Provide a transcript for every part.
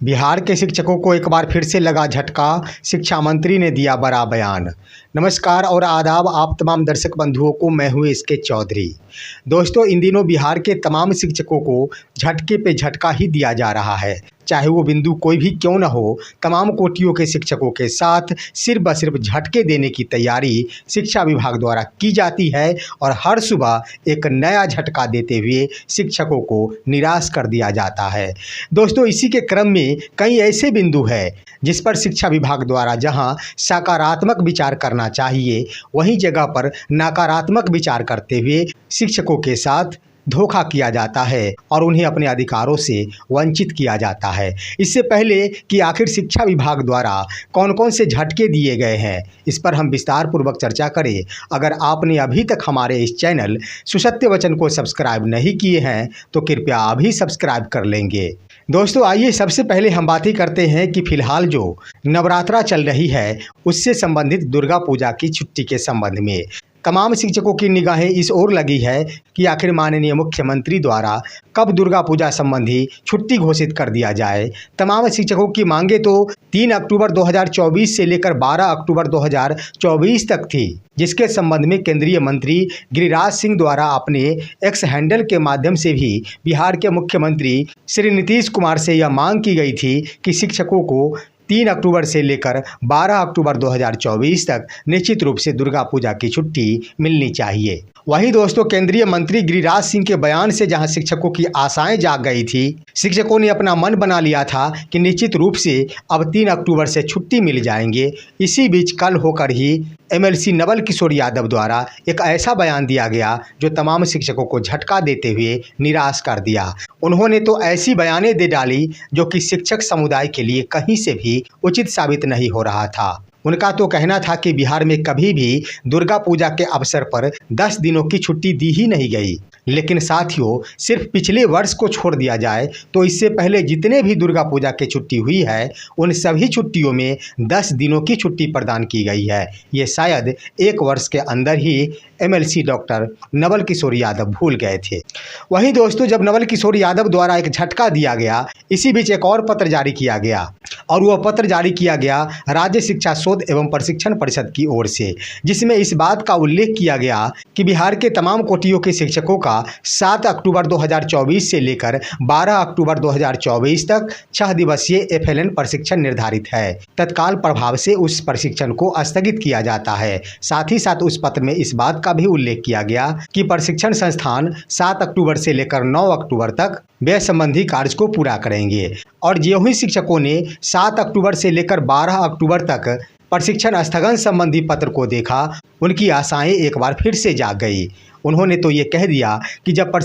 बिहार के शिक्षकों को एक बार फिर से लगा झटका। शिक्षा मंत्री ने दिया बड़ा बयान। नमस्कार और आदाब आप तमाम दर्शक बंधुओं को, मैं हूँ इसके चौधरी। दोस्तों, इन दिनों बिहार के तमाम शिक्षकों को झटके पे झटका ही दिया जा रहा है। चाहे वो बिंदु कोई भी क्यों न हो, तमाम कोटियों के शिक्षकों के साथ सिर्फ ब सिर्फ झटके देने की तैयारी शिक्षा विभाग द्वारा की जाती है और हर सुबह एक नया झटका देते हुए शिक्षकों को निराश कर दिया जाता है। दोस्तों, इसी के क्रम में कई ऐसे बिंदु हैं जिस पर शिक्षा विभाग द्वारा जहां सकारात्मक विचार करना चाहिए, वहीं जगह पर नकारात्मक विचार करते हुए शिक्षकों के साथ धोखा किया जाता है और उन्हें अपने अधिकारों से वंचित किया जाता है। इससे पहले कि आखिर शिक्षा विभाग द्वारा कौन कौन से झटके दिए गए हैं, इस पर हम विस्तार पूर्वक चर्चा करें। अगर आपने अभी तक हमारे इस चैनल सुसत्य वचन को सब्सक्राइब नहीं किए हैं तो कृपया अभी सब्सक्राइब कर लेंगे। दोस्तों, आइए सबसे पहले हम बातें करते हैं कि फिलहाल जो नवरात्रा चल रही है उससे संबंधित दुर्गा पूजा की छुट्टी के संबंध में तमाम शिक्षकों की निगाहें इस ओर लगी है कि आखिर माननीय मुख्यमंत्री द्वारा कब दुर्गा पूजा संबंधी छुट्टी घोषित कर दिया जाए। तमाम शिक्षकों की मांगे तो 3 अक्टूबर 2024 से लेकर 12 अक्टूबर 2024 तक थी, जिसके संबंध में केंद्रीय मंत्री गिरिराज सिंह द्वारा अपने एक्स हैंडल के माध्यम से भी बिहार के मुख्यमंत्री श्री नीतीश कुमार से यह मांग की गई थी कि शिक्षकों को 3 अक्टूबर से लेकर 12 अक्टूबर 2024 तक निश्चित रूप से दुर्गा पूजा की छुट्टी मिलनी चाहिए। वहीं दोस्तों, केंद्रीय मंत्री गिरिराज सिंह के बयान से जहां शिक्षकों की आशाएं जाग गई थी, शिक्षकों ने अपना मन बना लिया था कि निश्चित रूप से अब 3 अक्टूबर से छुट्टी मिल जाएंगे। इसी बीच कल होकर ही एमएलसी नवल किशोर यादव द्वारा एक ऐसा बयान दिया गया जो तमाम शिक्षकों को झटका देते हुए निराश कर दिया। उन्होंने तो ऐसी बयानें दे डाली जो कि शिक्षक समुदाय के लिए कहीं से भी उचित साबित नहीं हो रहा था। उनका तो कहना था कि बिहार में कभी भी दुर्गा पूजा के अवसर पर 10 दिनों की छुट्टी दी ही नहीं गई। लेकिन साथियों, सिर्फ पिछले वर्ष को छोड़ दिया जाए तो इससे पहले जितने भी दुर्गा पूजा की छुट्टी हुई है उन सभी छुट्टियों में 10 दिनों की छुट्टी प्रदान की गई है। ये शायद एक वर्ष के अंदर ही एमएलसी डॉक्टर नवल किशोर यादव भूल गए थे। वहीं दोस्तों, जब नवल किशोर यादव द्वारा एक झटका दिया गया, इसी बीच एक और पत्र जारी किया गया और वह पत्र जारी किया गया राज्य शिक्षा शोध एवं प्रशिक्षण परिषद की ओर से, जिसमें इस बात का उल्लेख किया गया कि बिहार के तमाम कोटियों के शिक्षकों का 7 अक्टूबर 2024 से लेकर 12 अक्टूबर 2024 तक 6 दिवसीय एफएलएन प्रशिक्षण निर्धारित है। तत्काल प्रभाव से उस प्रशिक्षण को स्थगित किया जाता है। साथ ही साथ उस पत्र में इस बात का भी उल्लेख किया गया कि प्रशिक्षण संस्थान 7 अक्टूबर से लेकर 9 अक्टूबर तक व्यय संबंधी कार्य को पूरा करेंगे। और जो ही शिक्षकों ने 7 अक्टूबर से लेकर 12 अक्टूबर तक प्रशिक्षण स्थगन संबंधी पत्र को देखा, उनकी आशाएं एक बार फिर से जाग गई। उन्होंने तो ये कह दिया कि जब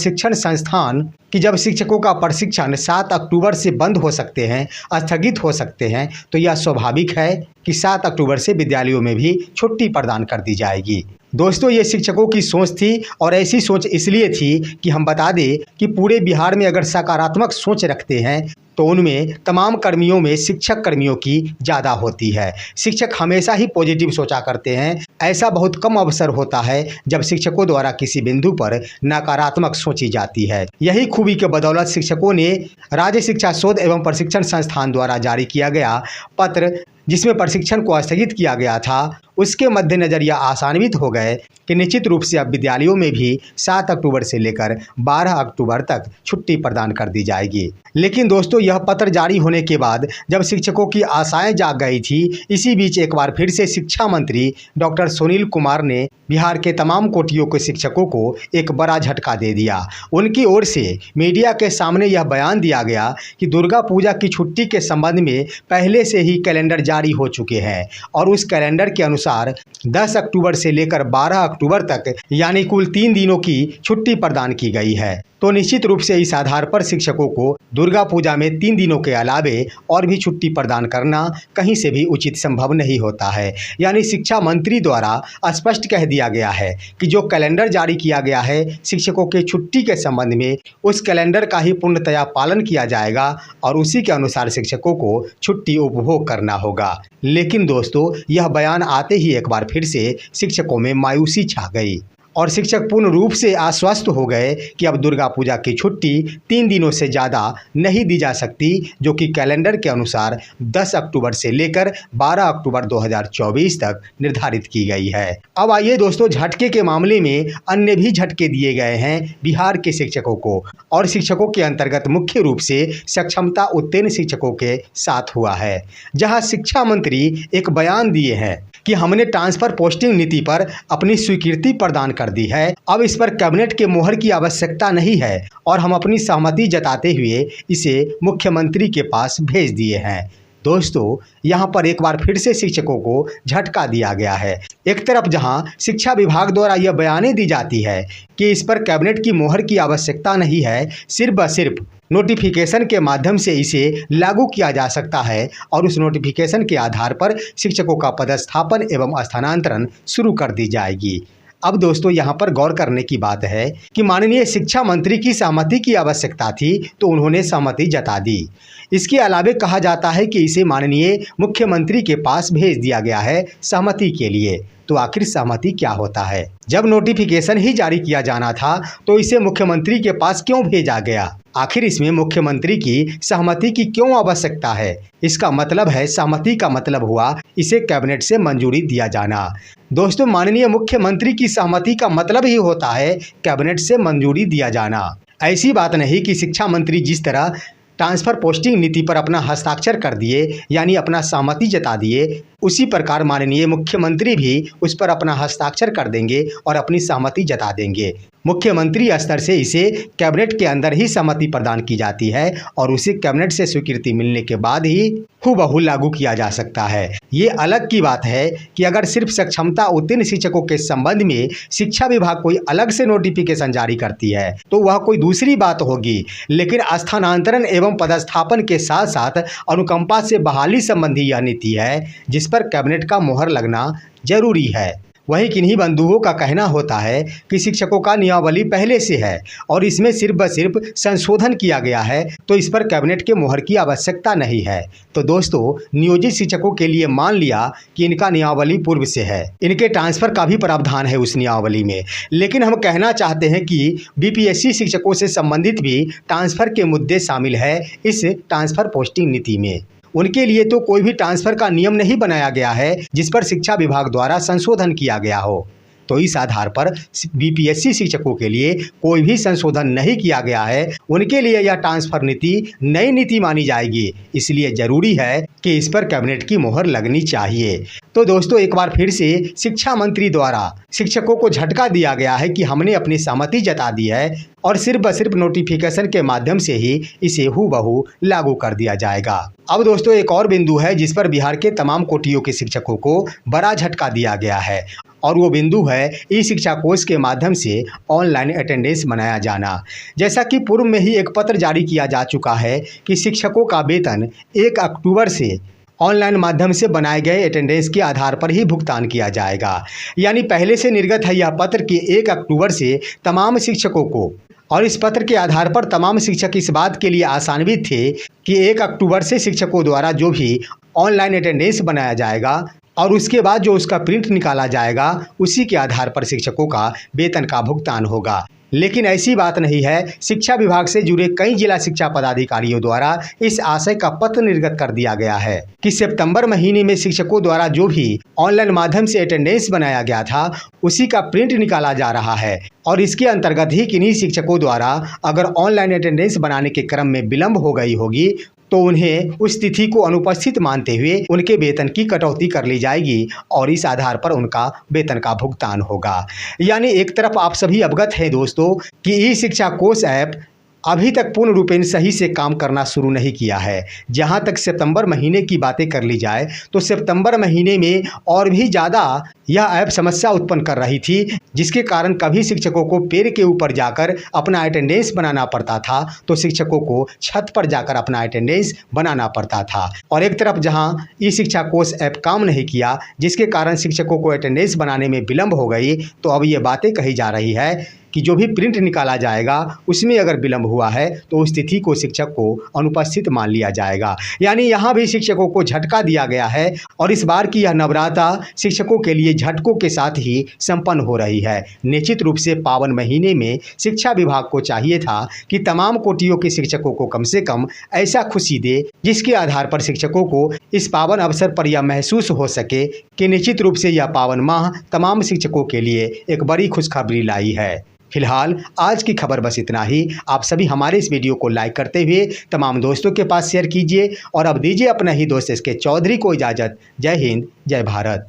शिक्षकों का प्रशिक्षण 7 अक्टूबर से बंद हो सकते हैं, स्थगित हो सकते हैं, तो यह स्वाभाविक है कि 7 अक्टूबर से विद्यालयों में भी छुट्टी प्रदान कर दी जाएगी। दोस्तों, ये शिक्षकों की सोच थी और ऐसी सोच इसलिए थी कि हम बता दें कि पूरे बिहार में अगर सकारात्मक सोच रखते हैं तो उनमें तमाम कर्मियों में शिक्षक कर्मियों की ज़्यादा होती है। शिक्षक हमेशा ही पॉजिटिव सोचा करते हैं। ऐसा बहुत कम अवसर होता है जब शिक्षकों द्वारा किसी बिंदु पर नकारात्मक सोची जाती है। यही खूबी के बदौलत शिक्षकों ने राज्य शिक्षा शोध एवं प्रशिक्षण संस्थान द्वारा जारी किया गया पत्र, जिसमें प्रशिक्षण को स्थगित किया गया था, उसके मद्देनजर यह आशान्वित हो गए कि निश्चित रूप से अब विद्यालयों में भी 7 अक्टूबर से लेकर 12 अक्टूबर तक छुट्टी प्रदान कर दी जाएगी। लेकिन दोस्तों, यह पत्र जारी होने के बाद जब शिक्षकों की आशाएं जाग गई थी, इसी बीच एक बार फिर से शिक्षा मंत्री डॉक्टर सुनील कुमार ने बिहार के तमाम कोटियों के शिक्षकों को एक बड़ा झटका दे दिया। उनकी ओर से मीडिया के सामने यह बयान दिया गया कि दुर्गा पूजा की छुट्टी के संबंध में पहले से ही कैलेंडर जारी हो चुके हैं और उस कैलेंडर के अनुसार 10 अक्टूबर से लेकर 12 अक्टूबर तक यानी कुल 3 दिनों की छुट्टी प्रदान की गई है। तो निश्चित रूप से इस आधार पर शिक्षकों को दुर्गा पूजा में 3 दिनों के अलावे और भी छुट्टी प्रदान करना कहीं से भी उचित संभव नहीं होता है। यानी शिक्षा मंत्री द्वारा स्पष्ट कह दिया गया है कि जो कैलेंडर जारी किया गया है शिक्षकों के छुट्टी के संबंध में, उस कैलेंडर का ही पूर्णतया पालन किया जाएगा और उसी के अनुसार शिक्षकों को छुट्टी उपभोग करना होगा। लेकिन दोस्तों, यह बयान आते ही एक बार फिर से शिक्षकों में मायूसी छा गई और शिक्षक पूर्ण रूप से आश्वस्त हो गए कि अब दुर्गा पूजा की छुट्टी 3 दिनों से ज़्यादा नहीं दी जा सकती, जो कि कैलेंडर के अनुसार 10 अक्टूबर से लेकर 12 अक्टूबर 2024 तक निर्धारित की गई है। अब आइए दोस्तों, झटके के मामले में अन्य भी झटके दिए गए हैं बिहार के शिक्षकों को, और शिक्षकों के अंतर्गत मुख्य रूप से सक्षमता उत्तीर्ण शिक्षकों के साथ हुआ है, जहां शिक्षा मंत्री एक बयान दिए हैं कि हमने ट्रांसफर पोस्टिंग नीति पर अपनी स्वीकृति प्रदान कर दी है। अब इस पर कैबिनेट के मोहर की आवश्यकता नहीं है और हम अपनी सहमति जताते हुए इसे मुख्यमंत्री के पास भेज दिए हैं। दोस्तों, यहाँ पर एक बार फिर से शिक्षकों को झटका दिया गया है। एक तरफ जहाँ शिक्षा विभाग द्वारा यह बयानें दी जाती है कि इस पर कैबिनेट की मोहर की आवश्यकता नहीं है, सिर्फ व सिर्फ नोटिफिकेशन के माध्यम से इसे लागू किया जा सकता है और उस नोटिफिकेशन के आधार पर शिक्षकों का पदस्थापन एवं स्थानांतरण शुरू कर दी जाएगी। अब दोस्तों, यहाँ पर गौर करने की बात है कि माननीय शिक्षा मंत्री की सहमति की आवश्यकता थी, तो उन्होंने सहमति जता दी। इसके अलावे कहा जाता है कि इसे माननीय मुख्यमंत्री के पास भेज दिया गया है सहमति के लिए। तो आखिर सहमति क्या होता है? जब नोटिफिकेशन ही जारी किया जाना था तो इसे मुख्यमंत्री के पास क्यों भेजा गया? आखिर इसमें मुख्यमंत्री की सहमति की क्यों आवश्यकता है? इसका मतलब है, सहमति का मतलब हुआ इसे कैबिनेट से मंजूरी दिया जाना। दोस्तों, माननीय मुख्यमंत्री की सहमति का मतलब ही होता है कैबिनेट से मंजूरी दिया जाना। ऐसी बात नहीं कि शिक्षा मंत्री जिस तरह ट्रांसफर पोस्टिंग नीति पर अपना हस्ताक्षर कर दिए, यानी अपना सहमति जता दिए, उसी प्रकार माननीय मुख्यमंत्री भी उस पर अपना हस्ताक्षर कर देंगे और अपनी सहमति जता देंगे। मुख्यमंत्री स्तर से इसे कैबिनेट के अंदर ही सहमति प्रदान की जाती है और उसे कैबिनेट से स्वीकृति मिलने के बाद ही हूबहू लागू किया जा सकता है। ये अलग की बात है कि अगर सिर्फ सक्षमता उत्तीर्ण शिक्षकों के संबंध में शिक्षा विभाग कोई अलग से नोटिफिकेशन जारी करती है तो वह कोई दूसरी बात होगी, लेकिन स्थानांतरण एवं पदस्थापन के साथ साथ अनुकंपा से बहाली संबंधी यह नीति है जिस पर कैबिनेट का मोहर लगना जरूरी है। वहीं किन्हीं बंधुओं का कहना होता है कि शिक्षकों का नियमावली पहले से है और इसमें सिर्फ व सिर्फ संशोधन किया गया है, तो इस पर कैबिनेट के मोहर की आवश्यकता नहीं है। तो दोस्तों, नियोजित शिक्षकों के लिए मान लिया कि इनका नियमावली पूर्व से है, इनके ट्रांसफर का भी प्रावधान है उस नियमावली में, लेकिन हम कहना चाहते हैं कि बीपीएससी शिक्षकों से संबंधित भी ट्रांसफर के मुद्दे शामिल है इस ट्रांसफर पोस्टिंग नीति में। उनके लिए तो कोई भी ट्रांसफर का नियम नहीं बनाया गया है जिस पर शिक्षा विभाग द्वारा संशोधन किया गया हो। तो इस आधार पर बीपीएससी शिक्षकों के लिए कोई भी संशोधन नहीं किया गया है। उनके लिए यह ट्रांसफर नीति नई नीति मानी जाएगी, इसलिए जरूरी है कि इस पर कैबिनेट की मोहर लगनी चाहिए। तो दोस्तों, एक बार फिर से शिक्षा मंत्री द्वारा शिक्षकों को झटका दिया गया है कि हमने अपनी सहमति जता दी है और सिर्फ व सिर्फ नोटिफिकेशन के माध्यम से ही इसे हूबहू लागू कर दिया जाएगा। अब दोस्तों, एक और बिंदु है जिस पर बिहार के तमाम कोटियों के शिक्षकों को बड़ा झटका दिया गया है और वो बिंदु है ई शिक्षा कोष के माध्यम से ऑनलाइन अटेंडेंस बनाया जाना। जैसा कि पूर्व में ही एक पत्र जारी किया जा चुका है कि शिक्षकों का वेतन 1 अक्टूबर से ऑनलाइन माध्यम से बनाए गए अटेंडेंस के आधार पर ही भुगतान किया जाएगा। यानी पहले से निर्गत है यह पत्र कि 1 अक्टूबर से तमाम शिक्षकों को, और इस पत्र के आधार पर तमाम शिक्षक इस बात के लिए आशान्वित थे कि 1 अक्टूबर से शिक्षकों द्वारा जो भी ऑनलाइन अटेंडेंस बनाया जाएगा और उसके बाद जो उसका प्रिंट निकाला जाएगा उसी के आधार पर शिक्षकों का वेतन का भुगतान होगा। लेकिन ऐसी बात नहीं है। शिक्षा विभाग से जुड़े कई जिला शिक्षा पदाधिकारियों द्वारा इस आशय का पत्र निर्गत कर दिया गया है कि सितंबर महीने में शिक्षकों द्वारा जो भी ऑनलाइन माध्यम से अटेंडेंस बनाया गया था उसी का प्रिंट निकाला जा रहा है और इसके अंतर्गत ही किन्हीं शिक्षकों द्वारा अगर ऑनलाइन अटेंडेंस बनाने के क्रम में विलंब हो गई होगी तो उन्हें उस तिथि को अनुपस्थित मानते हुए उनके वेतन की कटौती कर ली जाएगी और इस आधार पर उनका वेतन का भुगतान होगा। यानी एक तरफ आप सभी अवगत हैं दोस्तों कि ई शिक्षा कोष ऐप अभी तक पूर्ण रूपेण सही से काम करना शुरू नहीं किया है। जहां तक सितंबर महीने की बातें कर ली जाए तो सितंबर महीने में और भी ज़्यादा यह ऐप समस्या उत्पन्न कर रही थी, जिसके कारण कभी शिक्षकों को पेड़ के ऊपर जाकर अपना अटेंडेंस बनाना पड़ता था तो शिक्षकों को छत पर जाकर अपना अटेंडेंस बनाना पड़ता था। और एक तरफ जहां ई शिक्षा कोष ऐप काम नहीं किया जिसके कारण शिक्षकों को अटेंडेंस बनाने में विलंब हो गई, तो अब ये बातें कही जा रही है कि जो भी प्रिंट निकाला जाएगा उसमें अगर विलंब हुआ है तो उस तिथि को शिक्षक को अनुपस्थित मान लिया जाएगा। यानी यहाँ भी शिक्षकों को झटका दिया गया है और इस बार की यह नवरात्रा शिक्षकों के लिए झटकों के साथ ही संपन्न हो रही है। निश्चित रूप से पावन महीने में शिक्षा विभाग को चाहिए था कि तमाम कोटियों के शिक्षकों को कम से कम ऐसा खुशी दे जिसके आधार पर शिक्षकों को इस पावन अवसर पर यह महसूस हो सके कि निश्चित रूप से यह पावन माह तमाम शिक्षकों के लिए एक बड़ी खुशखबरी लाई है। फिलहाल आज की खबर बस इतना ही। आप सभी हमारे इस वीडियो को लाइक करते हुए तमाम दोस्तों के पास शेयर कीजिए और अब दीजिए अपना ही दोस्त SK चौधरी को इजाज़त। जय हिंद, जय भारत।